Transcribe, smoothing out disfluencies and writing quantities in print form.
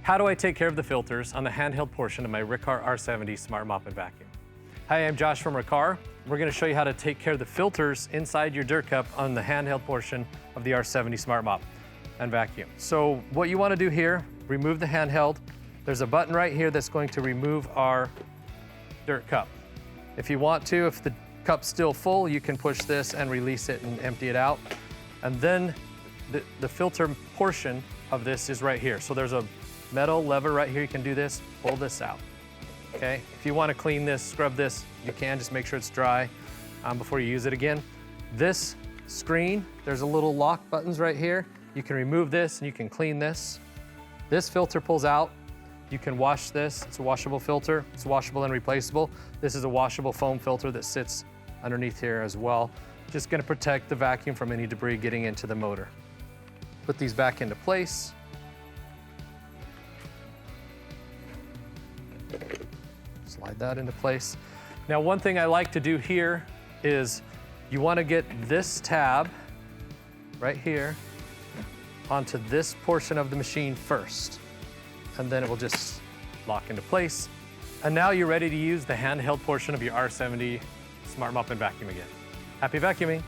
How do I take care of the filters on the handheld portion of my Riccar R70 Smart Mop and Vacuum? Hi, I'm Josh from Riccar. We're going to show you how to take care of the filters inside your dirt cup on the handheld portion of the R70 Smart Mop and Vacuum. So what you want to do here, remove the handheld. There's a button right here that's going to remove our dirt cup. If you want to, if the cup's still full, you can push this and release it and empty it out. And then the filter portion of this is right here. So there's a metal lever right here. You can do this, pull this out. Okay, if you want to clean this, scrub this, you can. Just make sure it's dry before you use it again. This screen, there's a little lock buttons right here. You can remove this and you can clean this. This filter pulls out. You can wash this. It's a washable filter. It's washable and replaceable. This is a washable foam filter that sits underneath here as well. Just going to protect the vacuum from any debris getting into the motor. Put these back into place. Slide that into place. Now, one thing I like to do here is you want to get this tab right here onto this portion of the machine first, and then it will just lock into place. And now you're ready to use the handheld portion of your R70 Smart Mop and Vacuum again. Happy vacuuming!